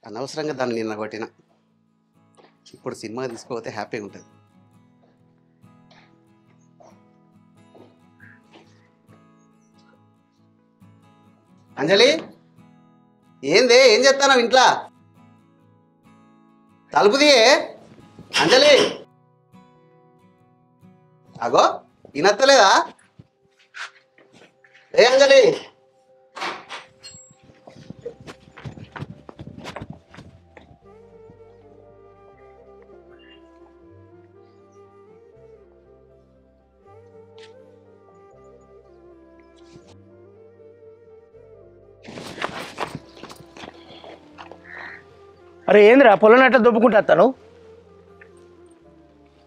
అనవసరంగా దాన్ని నిన్న కొట్టిన. ఇప్పుడు సినిమా తీసుకోపోతే హ్యాపీగా ఉంటుంది. అంజలి, ఏంది? ఏం చేస్తాను ఇంట్లో? తలుపు తీయే అంజలి. అగో వినత్తలేదా? ఏ అంజలి, అరే ఏంద్రా పొలం అట్లా దొబ్బుకుంటాను?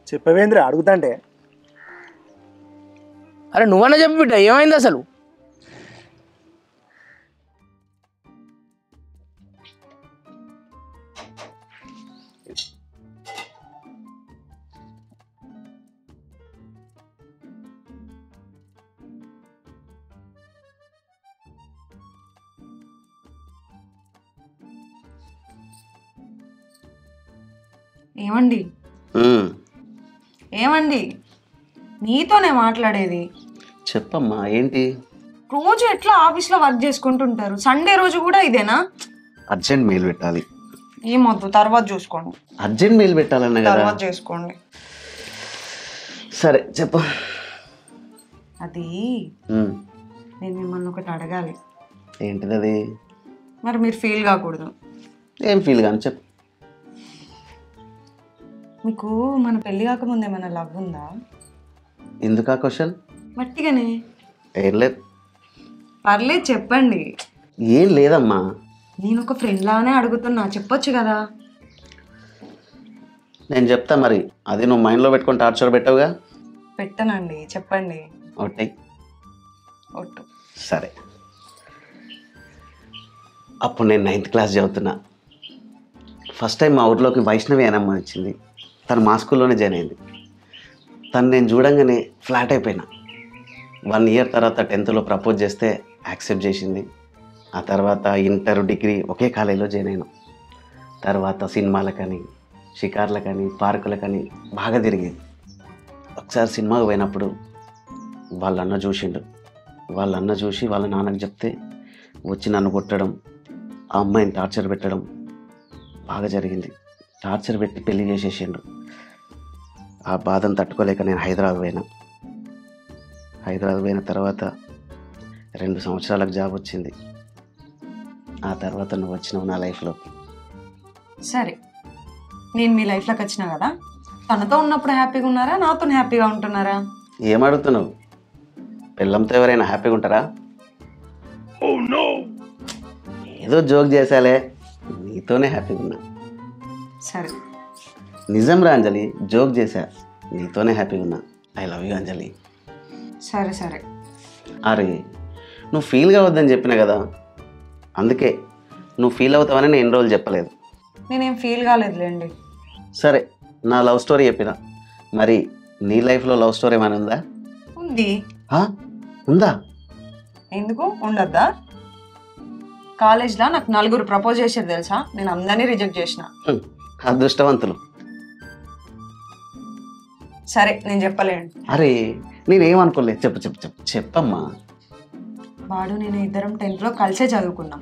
చెప్పవేంద్ర అడుగుతాంటే. అరే నువ్వన్నా చెప్పు బిడ్డ, ఏమైంది అసలు? ఏమండి ఏమండి నీతోనే మాట్లాడేది. చెప్పమ్మా. ఏంటి? రోజు ఎట్లా ఆఫీస్లో వర్క్ చేసుకుంటుంటారు, సండే రోజు కూడా ఇదేనా? అర్జెంట్ మెయిల్ పెట్టాలి. ఏమొద్దు, తర్వాత చూసుకోండి. అర్జెంట్ మెయిల్ పెట్టాలన్న కదా. తర్వాత చేసుకోండి. సరే చెప్పు. అది నేను మిమ్మల్ని ఒకటి అడగాలి. ఏంటిది అది? మరి మీరు ఫీల్ కాకూడదు. ఏం ఫీల్ కానీ చెప్పు. మీకు మన పెళ్లి కాకముందు ఏమైనా లవ్ ఉందా? ఎందుకు ఆ క్వశ్చన్? మట్టిగానే. ఏం లేదు. పర్లేదు చెప్పండి. ఏం లేదమ్మా. నేను ఒక ఫ్రెండ్ లానే అడుగుతున్నా, చెప్పొచ్చు కదా. నేను చెప్తా మరి. అది నువ్వు మైండ్లో పెట్టుకొని టార్చర్ పెట్టవుగా. పెట్టనండి, చెప్పండి. ఒకటి ఒట్టు. సరే. అప్పుడు నేను 9th క్లాస్ చదువుతున్నా. ఫస్ట్ టైం మా ఊర్లోకి వైష్ణవి అనమ్మ వచ్చింది. తను మా స్కూల్లోనే జాయిన్ అయింది. తను నేను చూడంగానే ఫ్లాట్ అయిపోయినా. 1 ఇయర్ తర్వాత 10th ప్రపోజ్ చేస్తే యాక్సెప్ట్ చేసింది. ఆ తర్వాత ఇంటర్, డిగ్రీ ఒకే కాలేజీలో జాయిన్ అయినాం. తర్వాత సినిమాలకని, షికార్లకని, పార్కులకని బాగా తిరిగేది. ఒకసారి సినిమాకి పోయినప్పుడు వాళ్ళ అన్న చూసిండు. వాళ్ళ అన్న చూసి వాళ్ళ నాన్నకి చెప్తే వచ్చి నన్ను కొట్టడం, ఆ అమ్మాయిని టార్చర్ పెట్టడం బాగా జరిగింది. టార్చర్ పెట్టి పెళ్లి చేసేసిండు. ఆ బాధను తట్టుకోలేక నేను హైదరాబాద్ పోయిన తర్వాత 2 సంవత్సరాలకు జాబ్ వచ్చింది. ఆ తర్వాత నువ్వు వచ్చినావు నా లైఫ్లోకి. సరే, నేను మీ లైఫ్లోకి వచ్చినా కదా, తనతో ఉన్నప్పుడు హ్యాపీగా ఉన్నారా, నాతో హ్యాపీగా ఉంటున్నారా? ఏమడుగుతున్నావు? పిల్లంతో ఎవరైనా హ్యాపీగా ఉంటారా? ఏదో జోక్ చేశాలే, నీతోనే హ్యాపీగా ఉన్నా. సరే. నిజం రా అంజలి, జోక్ చేశా, నీతోనే హ్యాపీగా ఉన్నా. ఐ లవ్ యూ అంజలి. సరే సరే. అరే నువ్వు ఫీల్ కావద్దని చెప్పిన కదా, అందుకే నువ్వు ఫీల్ అవుతావని నేను 2 రోజులు చెప్పలేదు. నేనేం ఫీల్ కాలేదులేండి. సరే, నా లవ్ స్టోరీ చెప్పిన. మరి నీ లైఫ్లో లవ్ స్టోరీ ఏమైనా ఉందా? ఉంది. ఉందా? ఎందుకు ఉండద్దా? కాలేజ్లో నాకు 4 ప్రపోజ్ చేశారు తెలుసా, నేను అందరినీ రిజెక్ట్ చేసిన. అదృష్టవంతులు. సరే నేను చెప్పలేను. అరే నేనేమనుకోలేదు, చెప్పు చెప్పు చెప్పు చెప్పమ్మా. వాడు నేను ఇద్దరం 10th కలిసే చదువుకున్నాం.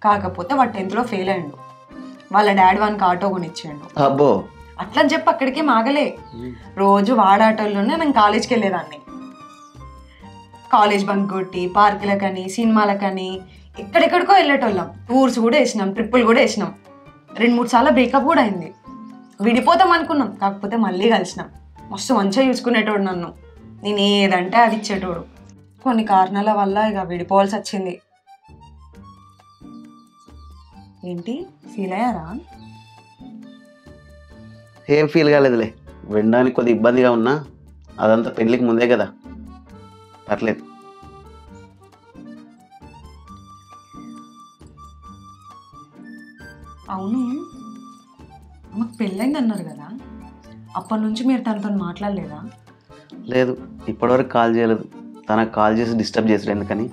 కాకపోతే వాడు 10th ఫెయిల్ అయ్యిండు. వాళ్ళ డాడీ వానికి ఆటో కొనిచ్చాడు. అబ్బో. అట్లా చెప్పి అక్కడికే మాగలే. రోజు వాడ ఆటోల్లోనే నేను కాలేజ్కి వెళ్ళేదాన్ని. కాలేజ్ బంక్ కొట్టి పార్కులకని, సినిమాలకని ఎక్కడెక్కడికో వెళ్ళేటోళ్ళం. టూర్స్ కూడా వేసినాం, ట్రిప్పులు కూడా వేసినాం. 2-3 సార్లు బ్రేకప్ కూడా అయింది. విడిపోతాం అనుకున్నాం, కాకపోతే మళ్ళీ కలిసినాం. మస్తు మంచిగా చూసుకునేటోడు నన్ను. నేను ఏదంటే అది ఇచ్చేటోడు. కొన్ని కారణాల వల్ల ఇక విడిపోవాల్సి వచ్చింది. ఏంటి ఫీల్ అయ్యారా? ఏం ఫీల్ కాలేదులే. వినడానికి కొద్దిగా ఇబ్బందిగా ఉన్నా అదంతా పెళ్ళికి ముందే కదా, పర్లేదు. అవును, మాకు పెళ్ళైంది అన్నారు కదా, అప్పటి నుంచి మీరు తనతో మాట్లాడలేదా? లేదు, ఇప్పటివరకు కాల్ చేయలేదు. తనకు కాల్ చేసి డిస్టర్బ్ చేసాడు ఎందుకని.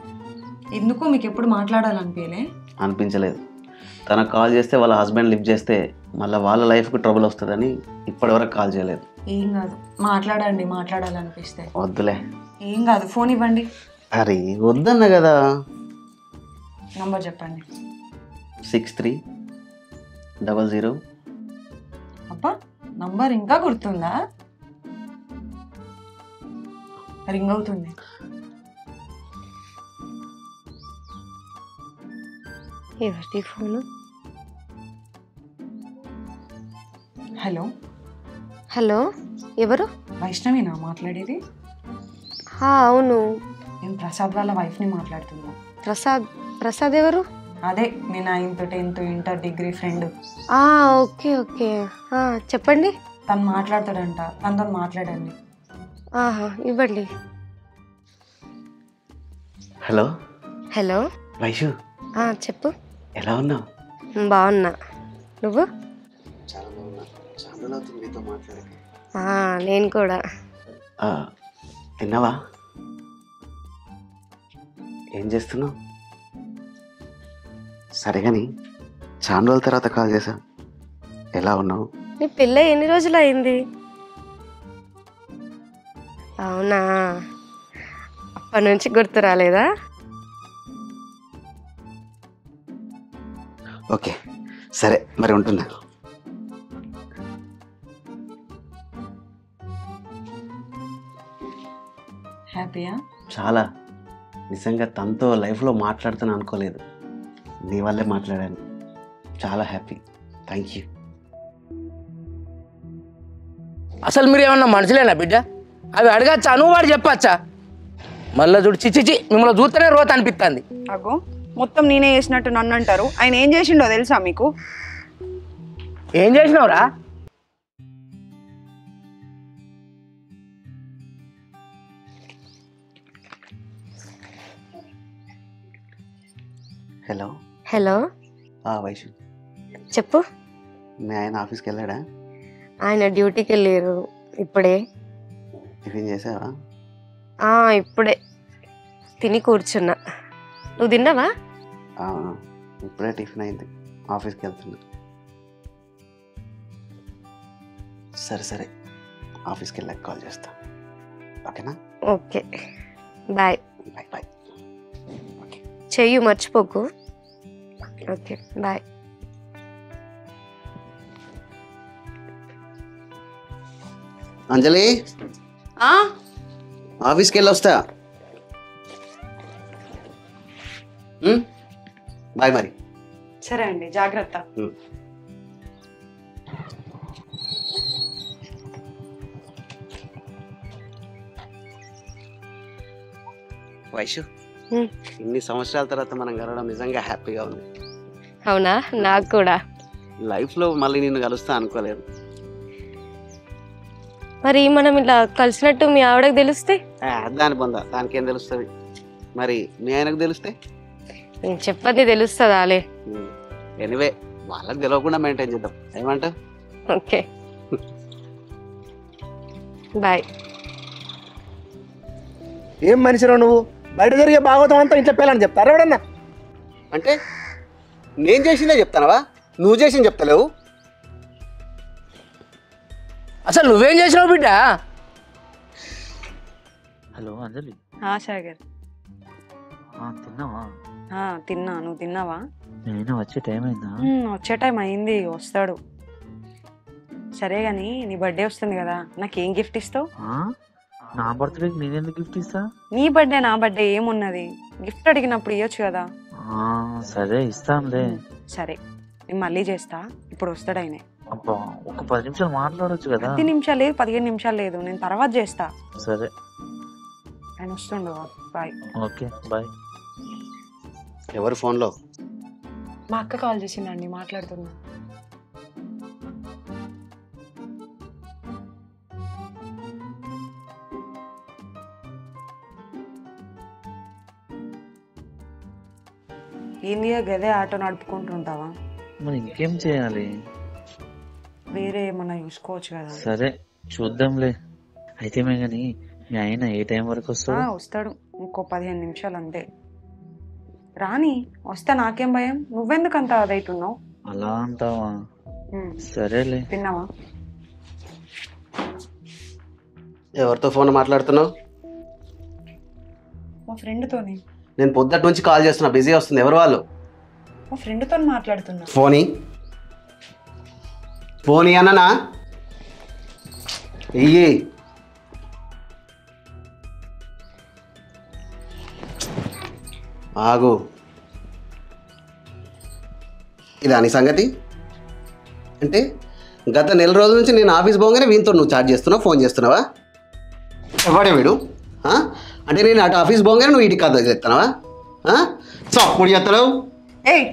ఎందుకో మీకు ఎప్పుడు మాట్లాడాలనిపించలే? అనిపించలేదు. తనకు కాల్ చేస్తే వాళ్ళ హస్బెండ్ లిఫ్ట్ చేస్తే మళ్ళీ వాళ్ళ లైఫ్కి ట్రబుల్ వస్తుందని ఇప్పటివరకు కాల్ చేయలేదు. ఏం కాదు, మాట్లాడండి, మాట్లాడాలనిపిస్తే. వద్దులే. ఏం కాదు, ఫోన్ ఇవ్వండి. అరే వద్దన్న కదా. నంబర్ చెప్పండి. 6300. అబ్బా, నంబర్ ఇంకా గుర్తుందా? రింగ్ అవుతుంది. ఎవరిది ఫోను? హలో హలో, ఎవరు? వైష్ణవినా మాట్లాడేది? అవును, నేను ప్రసాద్ వాళ్ళ వైఫ్ని మాట్లాడుతున్నా. ప్రసాద్ ఎవరు? అదే మీ 9th 10th inter degree friend. Okay okay, చెప్పండి. తను మాట్లాడతాడంట, తనతో మాట్లాడండి. ఇవ్వండి. హలో హలో వైషు, చెప్పు. ఎలా ఉన్నావు? బాగున్నా, నువ్వు? చాలా బాగున్నా. చాలా రోజులు అవుతుంది మీతో మాట్లాడక. నేను కూడా. తిన్నావా? ఏం చేస్తున్నావు? సరే కానీ చాలా రోజుల తర్వాత కాల్ చేశా. ఎలా ఉన్నావు? నీ పెళ్ళి ఎన్ని రోజులు అయింది? అవునా, అప్పటి నుంచి గుర్తు రాలేదా? ఓకే సరే, మరి ఉంటుందా? హ్యాపీయా? చాలా. నిజంగా తనతో లైఫ్లో మాట్లాడుతాను అనుకోలేదు. నీ వల్లే మాట్లాడాను. చాలా హ్యాపీ. Thank you. అసలు మీరు ఏమన్నా మనుషులేనా బిడ్డ? అవి అడగచ్చా, నువ్వు వాడు చెప్పచ్చా? మళ్ళీ చూడు, చిచ్చిచి మిమ్మల్ని చూస్తేనే రోత అనిపిస్తుంది. అగో, మొత్తం నేనే చేసినట్టు నన్ను అంటారు. ఆయన ఏం చేసిండో తెలుసా మీకు? ఏం చేసినావురా? హలో హలో, వైషు, చెప్పు. మీ ఆయన ఆఫీస్కి వెళ్ళాడా? ఆయన డ్యూటీకి వెళ్ళారు ఇప్పుడే. టిఫిన్ చేసావా? ఇప్పుడే తిని కూర్చున్నా. నువ్వు తిన్నావా? ఇప్పుడే టిఫిన్ అయింది. ఆఫీస్కి వెళ్తున్నా. సరే ఆఫీస్కి వెళ్ళాక కాల్ చేస్తా. ఓకేనా? Okay, bye. Bye bye. Okay, చెయ్యి మర్చిపోకు. Okay, bye. అంజలి, ఆఫీస్కి వెళ్ళి వస్తా. బాయ్ మరి. సరే అండి, జాగ్రత్త. వైషు, ఇన్ని సంవత్సరాల తర్వాత మనం కలవడం నిజంగా హ్యాపీగా ఉంది. అవునా, నాకు కూడా. లైఫ్లో మళ్ళీ నిన్ను కలుస్తా అనుకోలేదు. మరి మనం ఇలా కలిసినట్టు మీ ఆవిడకి తెలిస్తే? దాని పొందా, దానికేం తెలుస్తుంది. మరి మీ ఆయనకు తెలిస్తే? నేను చెప్పది తెలుస్తుందాలే. ఎనివే, వాళ్ళకి తెలియకుండా మెయింటైన్ చేద్దాం. ఏమంటావు? Okay, bye. ఏం మనిషిరా నువ్వు? బయట జరిగే భాగవతం అంతా ఇంట్లో పిల్లని చెప్తారా ఎవడన్నా? అంటే నేను చేసిందే చెప్తానవా? నువ్వు చేసింది చెప్తలేవు. అసలు నువ్వేం చేసినావు బిడ్డ? హలో అంజలి, సాగర్, తిన్నావా? తిన్నా. నువ్వు తిన్నావా? నేను వచ్చే టైం అయిందా? వచ్చే టైం అయింది, వస్తాడు. సరే గాని నీ బర్త్డే వస్తుంది కదా, నాకేం గిఫ్ట్ ఇస్తావు? నా బర్త్డేకి నేనెందుకు గిఫ్ట్ ఇస్తా? నీ బర్త్డే నా బర్త్డే ఏమున్నది, గిఫ్ట్ అడిగినప్పుడు ఇవ్వచ్చు కదా. సరే ఇస్తానులే. సరే, నేను మళ్ళీ చేస్తా. ఇప్పుడు వస్తాడు ఆయన. అబ్బా, ఒక 10 నిమిషాలు మాట్లాడొచ్చు కదా. 10 నిమిషాలు లేదు, 15 నిమిషాలు లేదు, నేను తర్వాత చేస్తా. సరే, ఆయన వస్తుండు. బాయ్. Okay bye. ఎవరు ఫోన్లో? మా అక్క కాల్ చేసిందండి, మాట్లాడుతున్నా. ఏంది గదే ఆటో నడుపుకుంటుంటావా? మరి ఇంకేం చేయాలి? వేరే ఏమన్నా చూసుకోవచ్చు కదా. సరే చూద్దాంలే. అయితే కానీ మీ ఆయన ఏ టైం వరకు వస్తాడు? వస్తాడు, ఇంకో 15 నిమిషాలు అంతే. రాని వస్తే నాకేం భయం, నువ్వెందుకు అంత అదైతున్నావు? అలా అంటావా? సరేలే. తిన్నావా? ఎవరితో ఫోన్ మాట్లాడుతున్నావు? మా ఫ్రెండ్తోని. నేను పొద్దుటి నుంచి కాల్ చేస్తున్నా, బిజీ వస్తుంది. ఎవరు వాళ్ళు? మా ఫ్రెండ్తో మాట్లాడుతున్నా. ఫోనీ అన్ననా? ఇయ్యి. ఆగు. ఇదా నీ సంగతి? అంటే గత నెల రోజుల నుంచి నేను ఆఫీస్ పోగానే వీనితో నువ్వు చాట్ చేస్తున్నావు, ఫోన్ చేస్తున్నావా? ఎవడే వీడు? అంటే నేను అటు ఆఫీస్ పోగానే నువ్వు ఇటు కథ చెప్తున్నావా? చప్పుడు చేస్తున్నావు. ఏయ్,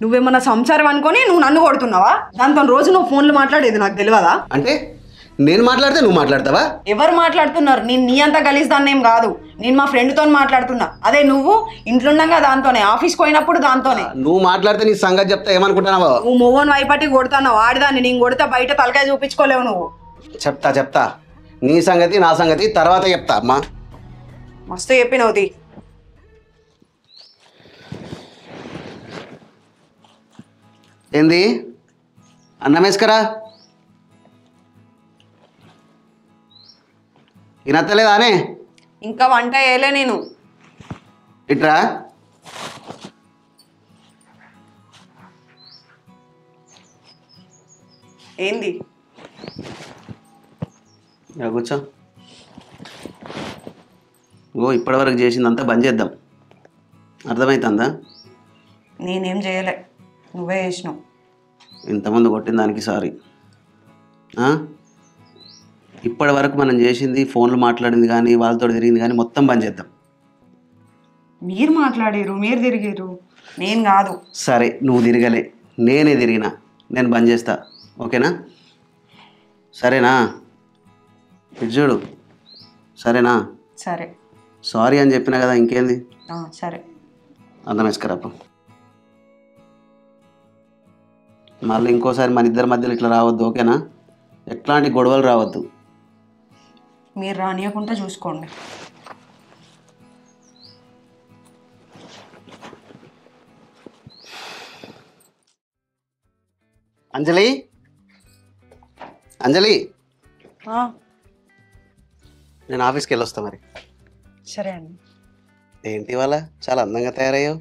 నువ్వేమన్నా సంసారం అనుకొని నువ్వు నన్ను కొడుతున్నావా? దాంతో రోజు నువ్వు ఫోన్లు మాట్లాడేది నాకు తెలియదా? అంటే నేను మాట్లాడితే నువ్వు మాట్లాడతావా? ఎవరు మాట్లాడుతున్నారు? నేను నీ అంతా గలీజ్ దాన్ని ఏం కాదు, నేను మా ఫ్రెండ్తో మాట్లాడుతున్నా. అదే నువ్వు ఇంట్లో ఉండగా దాంతోనే, ఆఫీస్కి పోయినప్పుడు దాంతోనే. నువ్వు మాట్లాడితే నీ సంగతి చెప్తా ఏమనుకుంటున్నావా? నువ్వు మొవ్వను వైపట్టి కొడుతున్నావు, ఆడదాన్ని. నేను కొడితే బయట తలకాయ చూపించుకోలేవు నువ్వు. చెప్తా. నీ సంగతి నా సంగతి తర్వాత చెప్తా అమ్మా. మస్తు చెప్పినవు తీ. ఏంది? అన్నం వేసుకరా. వినత్తలేదానే? ఇంకా వంట వేయలే నేను. ఇట్రా. ఏంది? కూర్చో. ఇప్పటివరకు చేసిందంతా బంద్ చేద్దాం, అర్థమవుతుందా? నేనేం చేయలే, నువ్వే చేసినావు. ఇంతమంది కొట్టిన దానికి సారీ. ఇప్పటి వరకు మనం చేసింది, ఫోన్లు మాట్లాడింది కానీ వాళ్ళతో తిరిగింది కానీ మొత్తం బంద్ చేద్దాం. మీరు మాట్లాడారు, మీరు తిరిగారు, నేను కాదు. సరే, నువ్వు తిరగలే, నేనే తిరిగినా. నేను బంద్ చేస్తా, ఓకేనా? సరేనా? ఇటు చూడు, సరేనా? సరే. సారీ అని చెప్పినా కదా, ఇంకేంది? సరే. అర్థం వేసుకురాప. మళ్ళీ ఇంకోసారి మన ఇద్దరి మధ్యలో ఇట్లా రావద్దు, ఓకేనా? ఎట్లాంటి గొడవలు రావద్దు. మీరు రానియకుండా చూసుకోండి. అంజలి, నేను ఆఫీస్కి వెళ్ళొస్తా మరి. సరే అండి. ఏంటి ఇవాళ చాలా అందంగా తయారయ్యావు?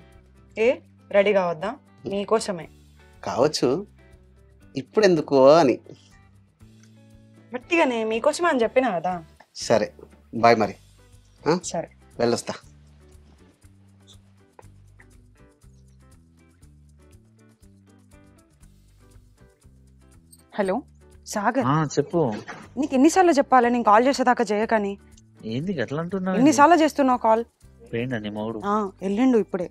రెడీ కావద్దా? మీకోసమే. కావచ్చు, ఇప్పుడు ఎందుకో అని. గట్టిగానే మీకోసమే అని చెప్పినా కదా. సరే, బాయ్ మరి. సరే, వెళ్ళొస్తా. హలో సాగర్, చెప్పు. నీకు ఎన్నిసార్లు చెప్పాలి నేను కాల్ చేసేదాకా చేయకని? ఏంది అట్లా అంటున్నావు? ఎన్నిసార్లు చేస్తున్నావు కాల్? పోయిండండి మౌడు. వెళ్ళిండు ఇప్పుడే.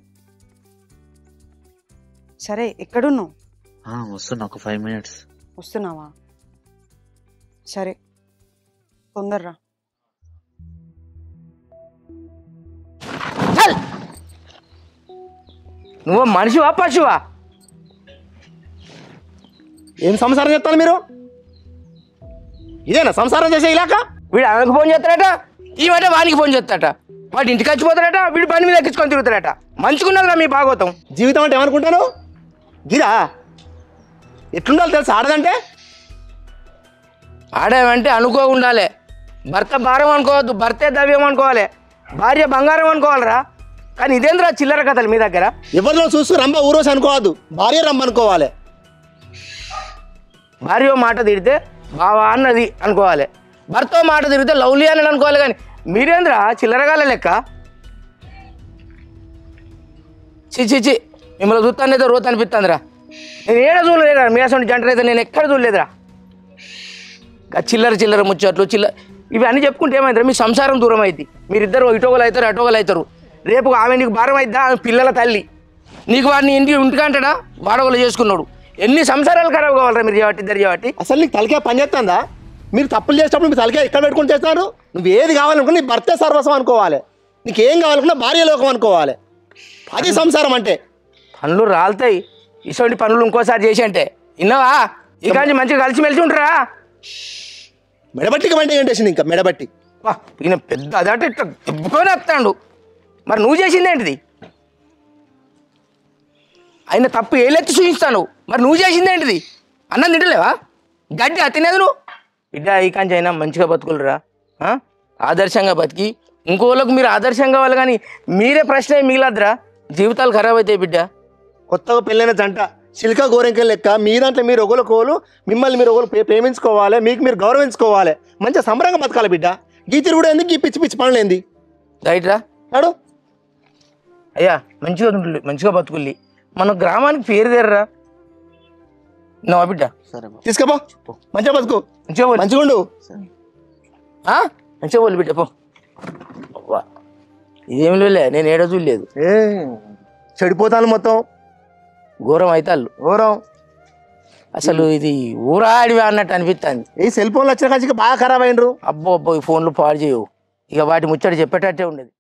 సరే, ఎక్కడున్నావు? వస్తున్నా, ఒక 5 minutes. వస్తున్నావా? సరే, తొందరరా. నువ్వు మనిషివా పశువా? ఏం సంసారం చేస్తాను మీరు? ఇదేనా సంసారం చేసే ఇలాక? వీడు ఆమెకు ఫోన్ చేస్తాడట, ఈ మాట వానికి ఫోన్ చేస్తాడట. వాడు ఇంటికి వచ్చిపోతాడట, వీడు పని మీద ఎక్కించుకొని తిరుగుతాడట. మంచుకున్నదిరా మీ భాగవతం. జీవితం అంటే ఏమనుకుంటాను? గిరా ఎట్లుండాలి తెలుసు? ఆడదంటే ఆడేమంటే అనుకో ఉండాలి. భర్త భారం అనుకోవద్దు, భర్తే దవ్యం అనుకోవాలి, భార్య బంగారం అనుకోవాలిరా. కానీ ఇదేంద్రా చిల్లర కథలు మీ దగ్గర? ఎవరిలో చూస్తూ రంభ ఊరోసి అనుకోవద్దు, భార్య రమ్మ అనుకోవాలి. భార్య మాట తిడితే బావా అన్నది అనుకోవాలి, భర్త మాట తిరిగితే లవ్లీ అని అనుకోవాలి. కానీ మీరేంద్రా చిల్లరగాల లెక్క? చి మిమ్మల్ని చూస్తానైతే రోత అనిపిస్తుందిరా. నేను ఏడ చూడలేదురా, మీ అసలు జంటలు అయితే నేను ఎక్కడ చూడలేదురా. చిల్లర ముచ్చట్లు ఇవి అన్నీ చెప్పుకుంటే ఏమైందిరా? మీ సంసారం దూరం అయింది. మీరిద్దరు ఇటోగలు అవుతారు, అటోగలు అవుతారు. రేపు ఆమె నీకు భారం అయిద్దా? ఆమె పిల్లల తల్లి. నీకు వాడిని ఇంటికంటాడా? వాడగలు చేసుకున్నాడు. ఎన్ని సంసారాలు ఖరాబ్ కావాలరా మీరు చేయబట్టి, ఇద్దరు చేయబట్టి. అసలు నీకు తలకే పని చేస్తుందా? మీరు తప్పులు చేసేటప్పుడు మీ తలకే ఎక్కడ పెట్టుకుని చేస్తారు? నువ్వు ఏది కావాలనుకున్నా నీ భర్తే సర్వస్వం అనుకోవాలి, నీకు ఏం కావాలనుకున్నా భార్య లోకం అనుకోవాలి. అది సంసారం అంటే. పనులు రాలుతాయి, ఇటువంటి పనులు ఇంకోసారి చేసి అంటే విన్నావా? ఇక మంచిగా కలిసిమెలిసి ఉంటారా? మెడబట్టికి బండి ఏంటేసింది, ఇంకా మెడబట్టి. ఈయన పెద్ద అదట ఇట్లా దెబ్బకొని వస్తాడు. మరి నువ్వు చేసింది ఏంటిది? ఆయన తప్పు ఏలెత్తి చూపిస్తాను. మరి నువ్వు చేసింది ఏంటిది? అన్నం తింటలేవా? గడ్డి తినేది నువ్వు. బిడ్డ ఈ కాంచి అయినా మంచిగా బతుకులరా, ఆదర్శంగా బతికి ఇంకోళ్ళకు మీరు ఆదర్శంగా కావాలి, కానీ మీరే ప్రశ్న మిగిలద్దురా. జీవితాలు ఖరాబ్ అవుతాయి బిడ్డ. కొత్తగా పెళ్ళైన జంట చిలుక గోరెంకలు లెక్క మీ దాంట్లో మీరు ఒకరికోలు, మిమ్మల్ని మీరు ఒకరు ప్రేమించుకోవాలి, మీకు మీరు గౌరవించుకోవాలి, మంచిగా సంబరంగా బతకాలి బిడ్డ. గీతిరు కూడా ఏంది, గీ పిచ్చి పిచ్చి పనులు ఏంది? రైట్ రా నాడు అయ్యా, మంచిగా బతుకుల్లి, మన గ్రామానికి పేరు తెర్రా. నా బిడ్డ తీసుకపో, మంచిగా బతుకు, మంచిగా పోలి, మంచిగా ఉండు. మంచిగా పోలి బిడ్డ పో. ఇదేమి లేలే, నేను ఏడో చూడలేదు. చెడిపోతాను మొత్తం, ఘోరం అవుతాళ్ళు ఘోరం. అసలు ఇది ఊరా అడివి అన్నట్టు అనిపిస్తుంది. ఈ సెల్ ఫోన్లు వచ్చిన కాంచి బాగా ఖరాబ్ అయినరు. అబ్బో ఈ ఫోన్లు పాడు చేయవు, ఇక వాటి ముచ్చట చెప్పేటట్టే ఉండేది.